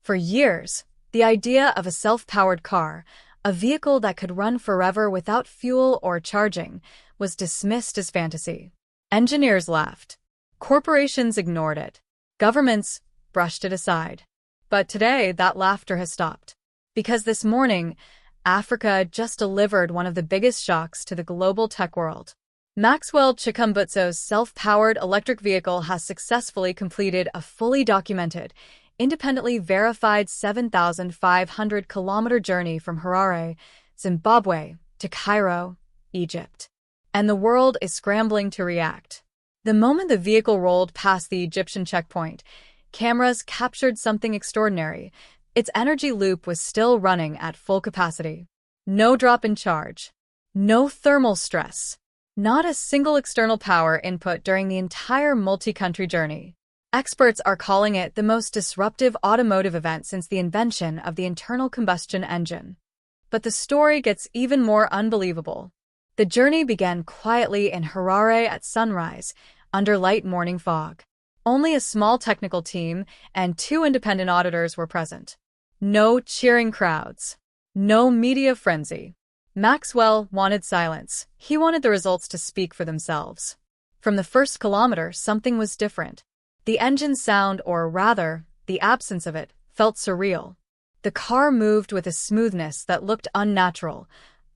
For years, the idea of a self-powered car, a vehicle that could run forever without fuel or charging, was dismissed as fantasy. Engineers laughed. Corporations ignored it. Governments brushed it aside. But today, that laughter has stopped. Because this morning, Africa just delivered one of the biggest shocks to the global tech world. Maxwell Chikumbutso's self-powered electric vehicle has successfully completed a fully documented, independently verified 7,500-kilometer journey from Harare, Zimbabwe, to Cairo, Egypt. And the world is scrambling to react. The moment the vehicle rolled past the Egyptian checkpoint, cameras captured something extraordinary. Its energy loop was still running at full capacity. No drop in charge. No thermal stress. Not a single external power input during the entire multi-country journey. Experts are calling it the most disruptive automotive event since the invention of the internal combustion engine. But the story gets even more unbelievable. The journey began quietly in Harare at sunrise, under light morning fog. Only a small technical team and 2 independent auditors were present. No cheering crowds. No media frenzy. Maxwell wanted silence. He wanted the results to speak for themselves. From the first kilometer, something was different. The engine's sound, or rather, the absence of it, felt surreal. The car moved with a smoothness that looked unnatural,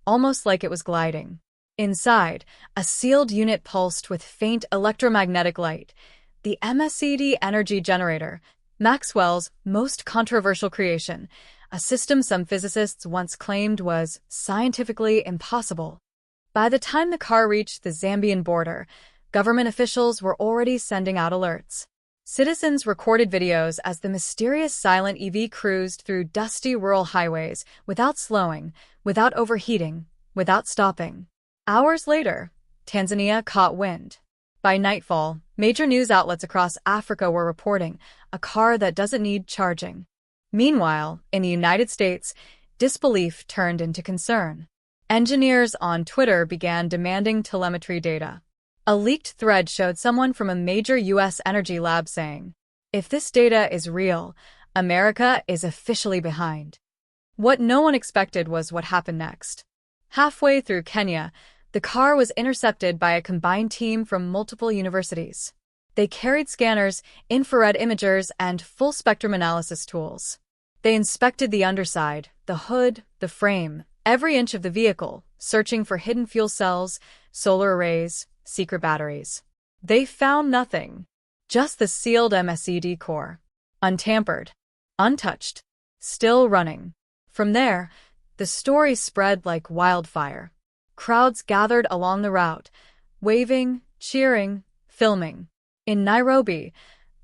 almost like it was gliding. Inside, a sealed unit pulsed with faint electromagnetic light. The MSED energy generator, Maxwell's most controversial creation, a system some physicists once claimed was scientifically impossible. By the time the car reached the Zambian border, government officials were already sending out alerts. Citizens recorded videos as the mysterious silent EV cruised through dusty rural highways without slowing, without overheating, without stopping. Hours later, Tanzania caught wind. By nightfall, major news outlets across Africa were reporting a car that doesn't need charging. Meanwhile, in the United States, disbelief turned into concern. Engineers on Twitter began demanding telemetry data. A leaked thread showed someone from a major U.S. energy lab saying, "If this data is real, America is officially behind." What no one expected was what happened next. Halfway through Kenya, the car was intercepted by a combined team from multiple universities. They carried scanners, infrared imagers, and full-spectrum analysis tools. They inspected the underside, the hood, the frame, every inch of the vehicle, searching for hidden fuel cells, solar arrays, secret batteries. They found nothing. Just the sealed MSED core. Untampered. Untouched. Still running. From there, the story spread like wildfire. Crowds gathered along the route, waving, cheering, filming. In Nairobi,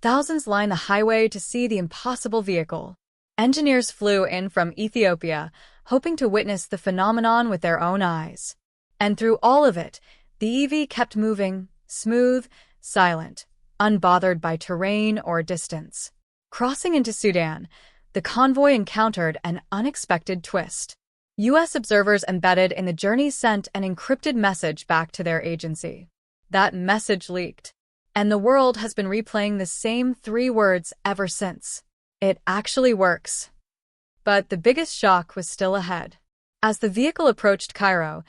thousands lined the highway to see the impossible vehicle. Engineers flew in from Ethiopia, hoping to witness the phenomenon with their own eyes. And through all of it, the EV kept moving, smooth, silent, unbothered by terrain or distance. Crossing into Sudan, the convoy encountered an unexpected twist. U.S. observers embedded in the journey sent an encrypted message back to their agency. That message leaked. And the world has been replaying the same 3 words ever since. It actually works. But the biggest shock was still ahead. As the vehicle approached Cairo,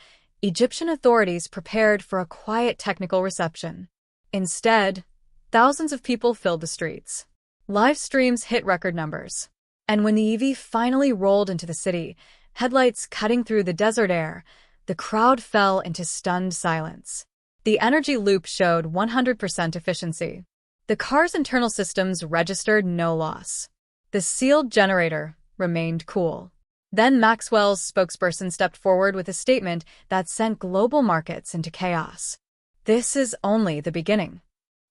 Egyptian authorities prepared for a quiet technical reception. Instead, thousands of people filled the streets. Live streams hit record numbers. And when the EV finally rolled into the city, headlights cutting through the desert air, the crowd fell into stunned silence. The energy loop showed 100% efficiency. The car's internal systems registered no loss. The sealed generator remained cool. Then Maxwell's spokesperson stepped forward with a statement that sent global markets into chaos. This is only the beginning.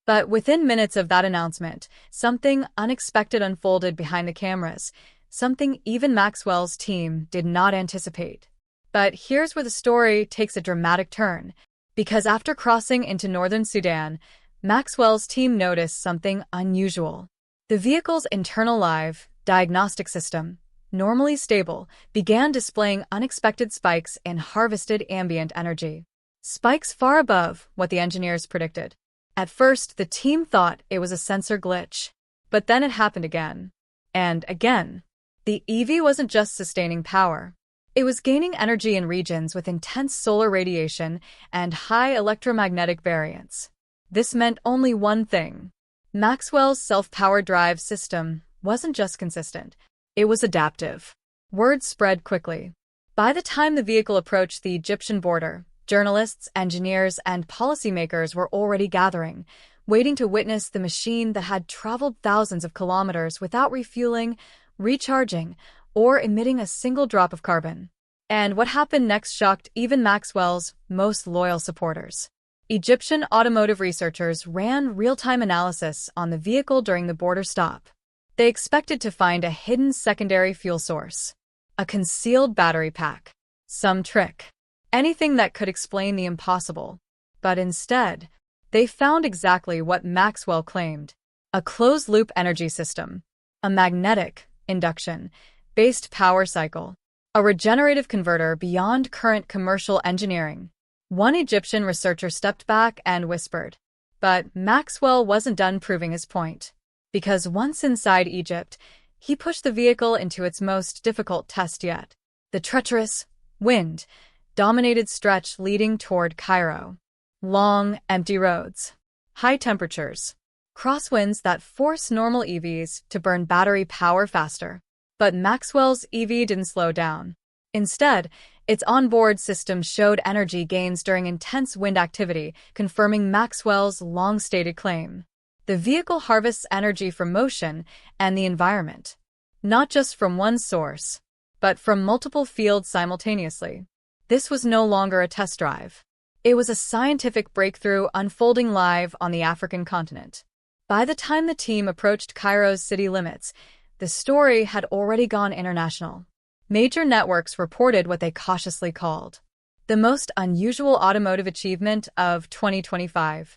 But within minutes of that announcement, something unexpected unfolded behind the cameras, something even Maxwell's team did not anticipate. But here's where the story takes a dramatic turn, because after crossing into northern Sudan, Maxwell's team noticed something unusual. The vehicle's internal live diagnostic system, normally stable, began displaying unexpected spikes in harvested ambient energy. Spikes far above what the engineers predicted. At first, the team thought it was a sensor glitch. But then it happened again. And again, the EV wasn't just sustaining power. It was gaining energy in regions with intense solar radiation and high electromagnetic variance. This meant only one thing. Maxwell's self-powered drive system wasn't just consistent, it was adaptive. Word spread quickly. By the time the vehicle approached the Egyptian border, journalists, engineers, and policymakers were already gathering, waiting to witness the machine that had traveled thousands of kilometers without refueling, recharging, or emitting a single drop of carbon. And what happened next shocked even Maxwell's most loyal supporters. Egyptian automotive researchers ran real-time analysis on the vehicle during the border stop. They expected to find a hidden secondary fuel source, a concealed battery pack, some trick, anything that could explain the impossible. But instead, they found exactly what Maxwell claimed: a closed-loop energy system, a magnetic induction-based power cycle, a regenerative converter beyond current commercial engineering. One Egyptian researcher stepped back and whispered. But Maxwell wasn't done proving his point. Because once inside Egypt, he pushed the vehicle into its most difficult test yet: the treacherous, wind-dominated stretch leading toward Cairo. Long, empty roads, high temperatures, crosswinds that force normal EVs to burn battery power faster. But Maxwell's EV didn't slow down. Instead, its onboard system showed energy gains during intense wind activity, confirming Maxwell's long-stated claim. The vehicle harvests energy from motion and the environment, not just from one source, but from multiple fields simultaneously. This was no longer a test drive. It was a scientific breakthrough unfolding live on the African continent. By the time the team approached Cairo's city limits, the story had already gone international. Major networks reported what they cautiously called the most unusual automotive achievement of 2025.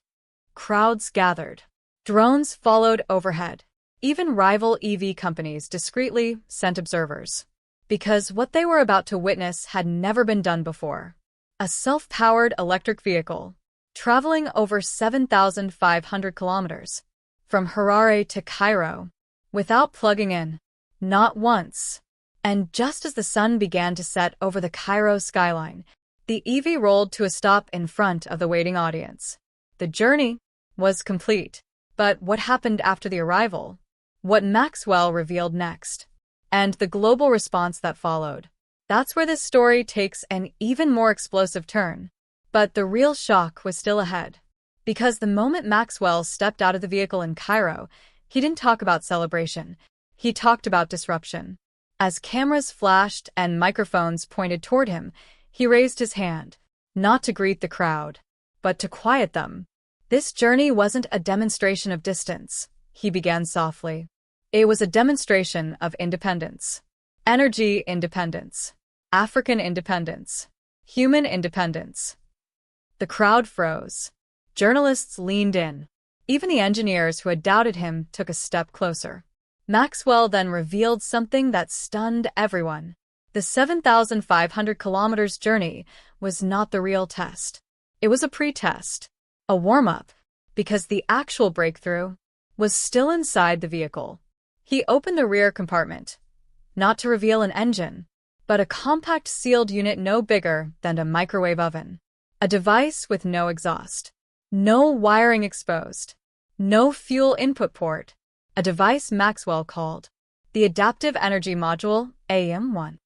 Crowds gathered. Drones followed overhead. Even rival EV companies discreetly sent observers. Because what they were about to witness had never been done before. A self-powered electric vehicle, traveling over 7,500 kilometers, from Harare to Cairo, without plugging in. Not once. And just as the sun began to set over the Cairo skyline, the EV rolled to a stop in front of the waiting audience. The journey was complete. But what happened after the arrival? What Maxwell revealed next? And the global response that followed. That's where this story takes an even more explosive turn. But the real shock was still ahead. Because the moment Maxwell stepped out of the vehicle in Cairo, he didn't talk about celebration. He talked about disruption. As cameras flashed and microphones pointed toward him, he raised his hand, not to greet the crowd, but to quiet them. This journey wasn't a demonstration of distance, he began softly. It was a demonstration of independence. Energy independence. African independence. Human independence. The crowd froze. Journalists leaned in. Even the engineers who had doubted him took a step closer. Maxwell then revealed something that stunned everyone. The 7,500 kilometers journey was not the real test. It was a pre-test. A warm-up, because the actual breakthrough was still inside the vehicle. He opened the rear compartment, not to reveal an engine, but a compact sealed unit no bigger than a microwave oven. A device with no exhaust, no wiring exposed, no fuel input port. A device Maxwell called the Adaptive Energy Module, AEM-1.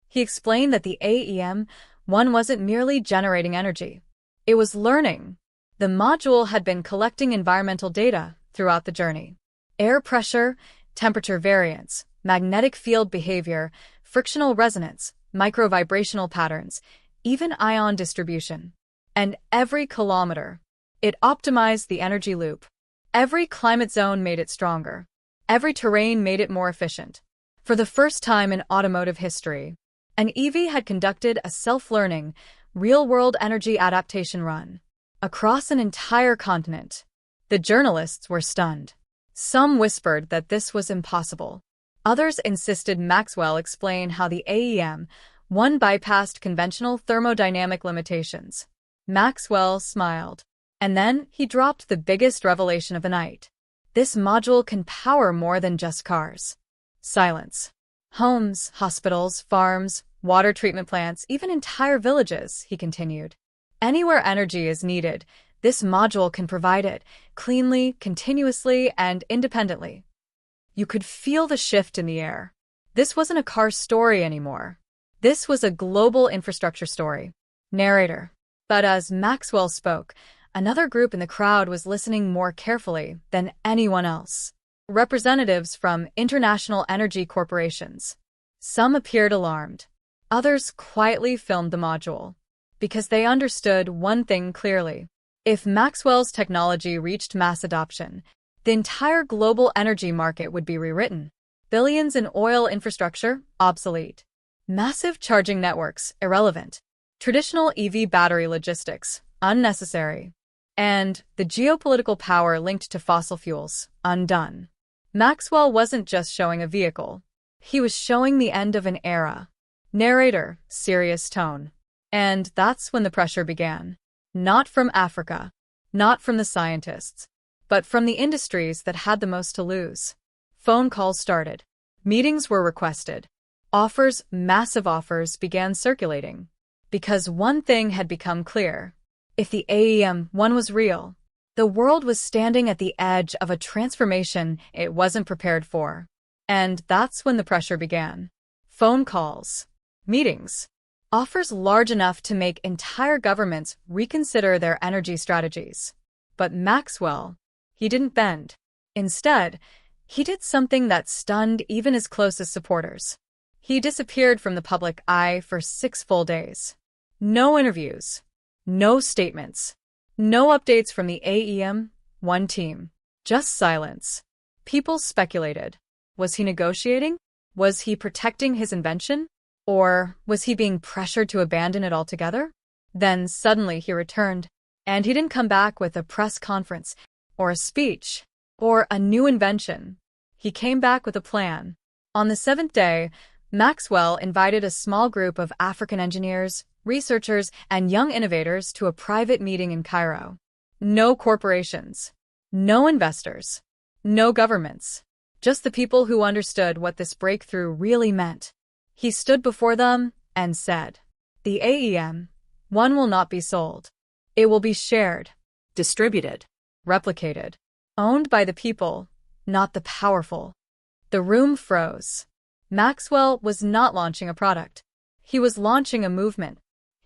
He explained that the AEM-1 wasn't merely generating energy. It was learning. The module had been collecting environmental data throughout the journey. Air pressure, temperature variance, magnetic field behavior, frictional resonance, microvibrational patterns, even ion distribution. And every kilometer, it optimized the energy loop. Every climate zone made it stronger. Every terrain made it more efficient. For the first time in automotive history, an EV had conducted a self-learning, real-world energy adaptation run. Across an entire continent. The journalists were stunned. Some whispered that this was impossible. Others insisted Maxwell explain how the AEM-1 bypassed conventional thermodynamic limitations. Maxwell smiled. And then he dropped the biggest revelation of the night. This module can power more than just cars. Silence. Homes, hospitals, farms, water treatment plants, even entire villages, he continued. Anywhere energy is needed, this module can provide it, cleanly, continuously, and independently. You could feel the shift in the air. This wasn't a car story anymore. This was a global infrastructure story. Narrator. But as Maxwell spoke, another group in the crowd was listening more carefully than anyone else. Representatives from international energy corporations. Some appeared alarmed. Others quietly filmed the module. Because they understood one thing clearly. If Maxwell's technology reached mass adoption, the entire global energy market would be rewritten. Billions in oil infrastructure, obsolete. Massive charging networks, irrelevant. Traditional EV battery logistics, unnecessary. And the geopolitical power linked to fossil fuels, undone. Maxwell wasn't just showing a vehicle. He was showing the end of an era. Narrator, serious tone. And that's when the pressure began. Not from Africa, not from the scientists, but from the industries that had the most to lose. Phone calls started. Meetings were requested. Offers, massive offers, began circulating. Because one thing had become clear. If the AEM-1 was real, the world was standing at the edge of a transformation it wasn't prepared for. And that's when the pressure began. Phone calls. Meetings. Offers large enough to make entire governments reconsider their energy strategies. But Maxwell, he didn't bend. Instead, he did something that stunned even his closest supporters. He disappeared from the public eye for 6 full days. No interviews. No statements. No updates from the AEM-1 team. Just silence. People speculated. Was he negotiating? Was he protecting his invention? Or was he being pressured to abandon it altogether? Then suddenly he returned, and he didn't come back with a press conference, or a speech, or a new invention. He came back with a plan. On the 7th day, Maxwell invited a small group of African engineers, researchers, and young innovators to a private meeting in Cairo. No corporations. No investors. No governments. Just the people who understood what this breakthrough really meant. He stood before them and said, "The AEM-1 will not be sold. It will be shared, distributed, replicated, owned by the people, not the powerful." The room froze. Maxwell was not launching a product. He was launching a movement.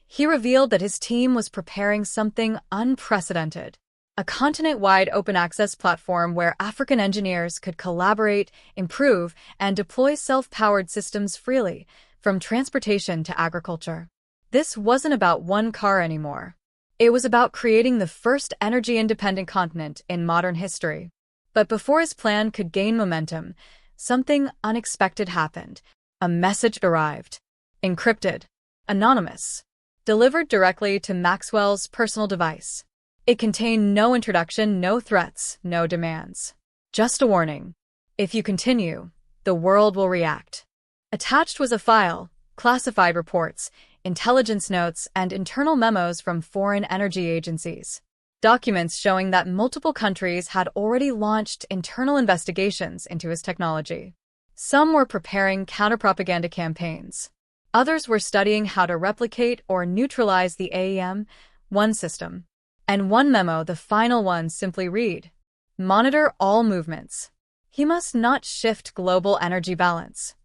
He revealed that his team was preparing something unprecedented. A continent-wide open-access platform where African engineers could collaborate, improve, and deploy self-powered systems freely, from transportation to agriculture. This wasn't about one car anymore. It was about creating the first energy-independent continent in modern history. But before his plan could gain momentum, something unexpected happened. A message arrived. Encrypted. Anonymous. Delivered directly to Maxwell's personal device. It contained no introduction, no threats, no demands. Just a warning. If you continue, the world will react. Attached was a file, classified reports, intelligence notes, and internal memos from foreign energy agencies. Documents showing that multiple countries had already launched internal investigations into his technology. Some were preparing counter-propaganda campaigns. Others were studying how to replicate or neutralize the AEM-1 system. And one memo, the final one, simply read, "Monitor all movements. He must not shift global energy balance."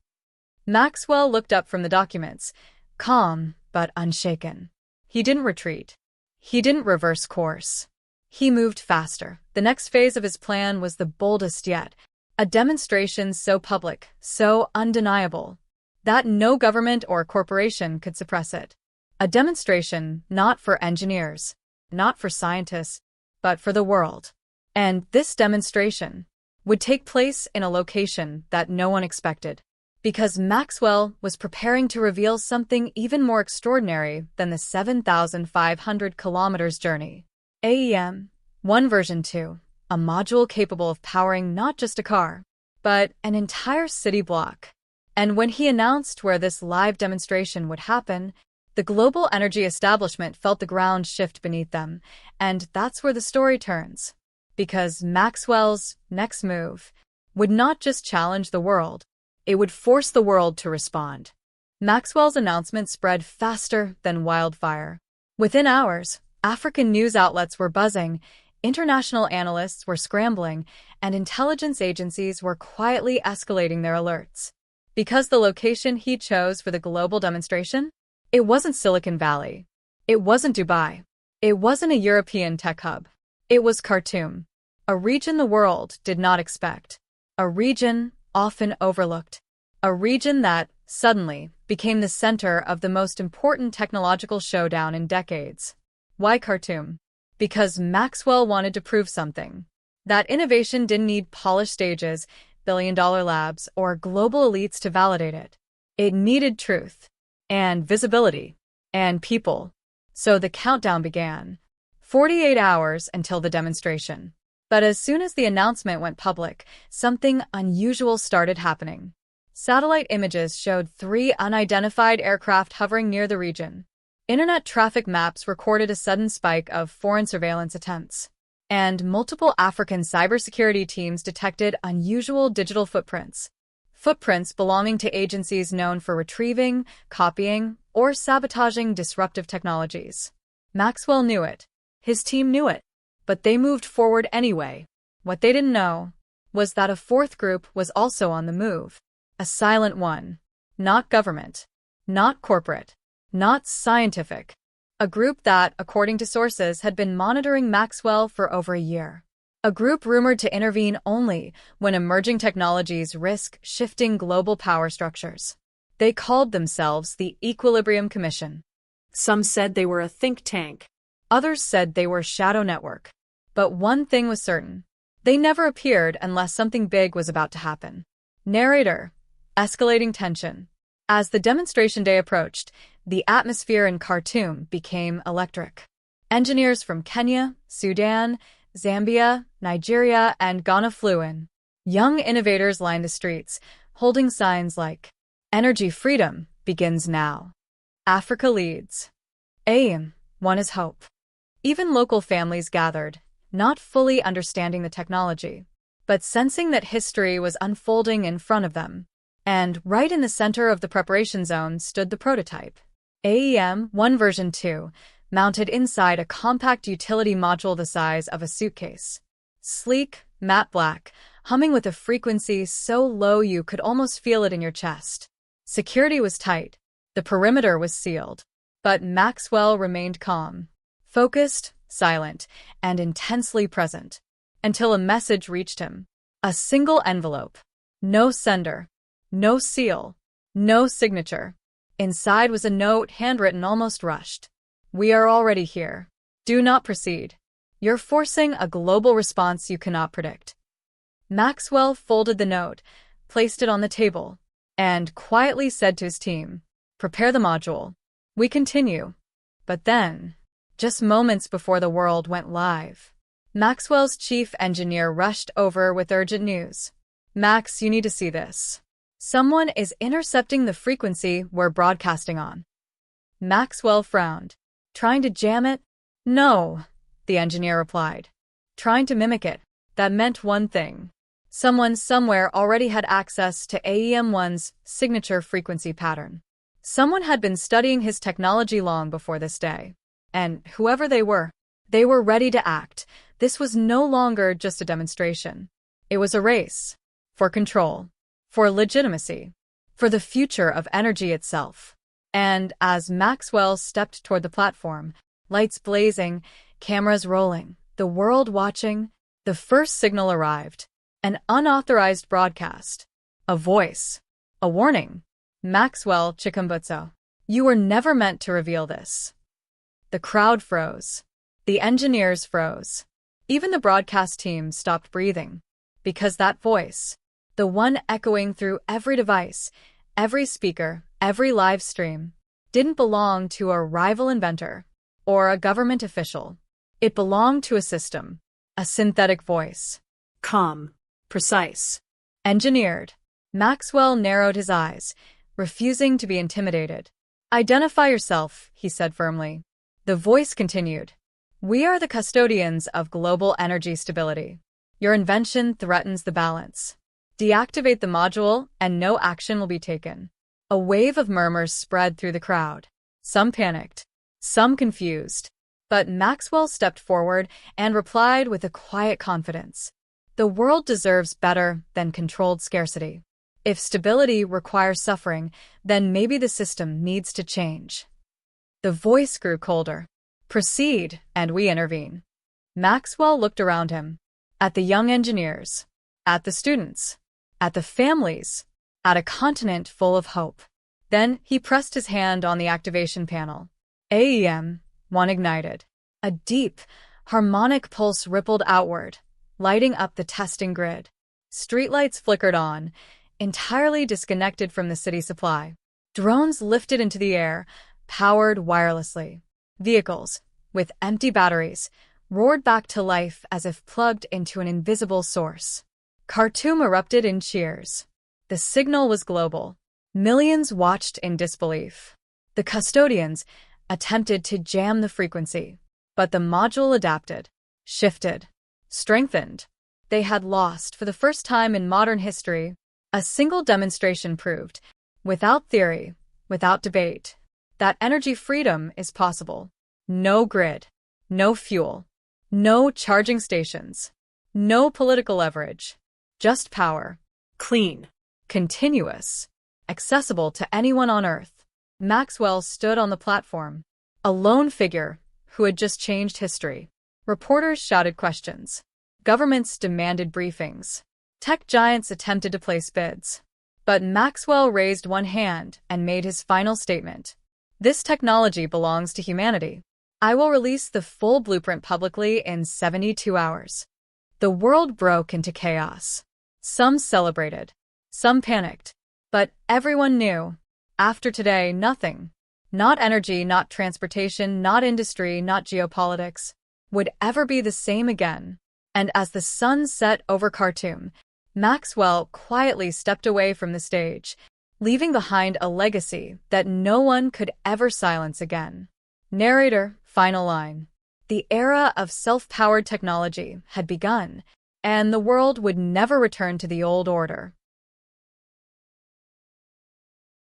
Maxwell looked up from the documents, calm but unshaken. He didn't retreat. He didn't reverse course. He moved faster. The next phase of his plan was the boldest yet, a demonstration so public, so undeniable, that no government or corporation could suppress it. A demonstration not for engineers, not for scientists, but for the world. And this demonstration would take place in a location that no one expected, because Maxwell was preparing to reveal something even more extraordinary than the 7,500 kilometers journey. AEM-1 version 2, a module capable of powering not just a car, but an entire city block. And when he announced where this live demonstration would happen, the global energy establishment felt the ground shift beneath them, and that's where the story turns. Because Maxwell's next move would not just challenge the world, It would force the world to respond. Maxwell's announcement spread faster than wildfire. Within hours, African news outlets were buzzing, international analysts were scrambling, and intelligence agencies were quietly escalating their alerts. Because the location he chose for the global demonstration? It wasn't Silicon Valley. It wasn't Dubai. It wasn't a European tech hub. It was Khartoum, a region the world did not expect, a region often overlooked, a region that, suddenly, became the center of the most important technological showdown in decades. Why Khartoum? Because Maxwell wanted to prove something. That innovation didn't need polished stages, billion-dollar labs, or global elites to validate it. It needed truth, and visibility, and people. So the countdown began. 48 hours until the demonstration. But as soon as the announcement went public, something unusual started happening. Satellite images showed 3 unidentified aircraft hovering near the region. Internet traffic maps recorded a sudden spike of foreign surveillance attempts. And multiple African cybersecurity teams detected unusual digital footprints. Footprints belonging to agencies known for retrieving, copying, or sabotaging disruptive technologies. Maxwell knew it. His team knew it. But they moved forward anyway. What they didn't know was that a 4th group was also on the move. A silent one. Not government. Not corporate. Not scientific. A group that, according to sources, had been monitoring Maxwell for over a year. A group rumored to intervene only when emerging technologies risk shifting global power structures. They called themselves the Equilibrium Commission. Some said they were a think tank. Others said they were a shadow network. But one thing was certain. They never appeared unless something big was about to happen. Narrator. Escalating tension. As the demonstration day approached, the atmosphere in Khartoum became electric. Engineers from Kenya, Sudan, Zambia, Nigeria, and Ghana flew in. Young innovators lined the streets, holding signs like, "Energy freedom begins now. Africa leads. AIM, one is hope." Even local families gathered, not fully understanding the technology, but sensing that history was unfolding in front of them. And right in the center of the preparation zone stood the prototype. AEM-1 version 2, mounted inside a compact utility module the size of a suitcase. Sleek, matte black, humming with a frequency so low you could almost feel it in your chest. Security was tight. The perimeter was sealed. But Maxwell remained calm, focused, silent, and intensely present, until a message reached him. A single envelope. No sender. No seal. No signature. Inside was a note handwritten almost rushed. "We are already here. Do not proceed. You're forcing a global response you cannot predict." Maxwell folded the note, placed it on the table, and quietly said to his team, "Prepare the module. We continue." But then, just moments before the world went live, Maxwell's chief engineer rushed over with urgent news. "Max, you need to see this. Someone is intercepting the frequency we're broadcasting on." Maxwell frowned. "Trying to jam it?" "No," the engineer replied. "Trying to mimic it." That meant one thing. Someone somewhere already had access to AEM-1's signature frequency pattern. Someone had been studying his technology long before this day. And whoever they were ready to act. This was no longer just a demonstration. It was a race. For control. For legitimacy. For the future of energy itself. And as Maxwell stepped toward the platform, lights blazing, cameras rolling, the world watching, the first signal arrived. An unauthorized broadcast. A voice. A warning. "Maxwell Chikumbutso. You were never meant to reveal this." The crowd froze. The engineers froze. Even the broadcast team stopped breathing. Because that voice, the one echoing through every device, every speaker, every live stream, didn't belong to a rival inventor or a government official. It belonged to a system, a synthetic voice. Calm. Precise. Engineered. Maxwell narrowed his eyes, refusing to be intimidated. "Identify yourself," he said firmly. The voice continued. "We are the custodians of global energy stability. Your invention threatens the balance. Deactivate the module and no action will be taken. A wave of murmurs spread through the crowd. Some panicked, some confused. But Maxwell stepped forward and replied with a quiet confidence. The world deserves better than controlled scarcity. If stability requires suffering, then maybe the system needs to change. The voice grew colder. Proceed, and we intervene. Maxwell looked around him, at the young engineers, at the students, at the families, at a continent full of hope. Then he pressed his hand on the activation panel. AEM, one ignited. A deep, harmonic pulse rippled outward, lighting up the testing grid. Streetlights flickered on, entirely disconnected from the city supply. Drones lifted into the air, powered wirelessly. Vehicles, with empty batteries, roared back to life as if plugged into an invisible source. Khartoum erupted in cheers. The signal was global. Millions watched in disbelief. The custodians attempted to jam the frequency, but the module adapted, shifted, strengthened. They had lost for the first time in modern history. A single demonstration proved, without theory, without debate, that energy freedom is possible. No grid, no fuel, no charging stations, no political leverage, just power. Clean. Continuous. Accessible to anyone on Earth. Maxwell stood on the platform, a lone figure who had just changed history. Reporters shouted questions. Governments demanded briefings. Tech giants attempted to place bids. But Maxwell raised one hand and made his final statement. This technology belongs to humanity. I will release the full blueprint publicly in 72 hours. The world broke into chaos. Some celebrated. Some panicked. But everyone knew. After today, nothing. Not energy, not transportation, not industry, not geopolitics, would ever be the same again. And as the sun set over Khartoum, Maxwell quietly stepped away from the stage, leaving behind a legacy that no one could ever silence again. Narrator, final line. The era of self-powered technology had begun, and the world would never return to the old order.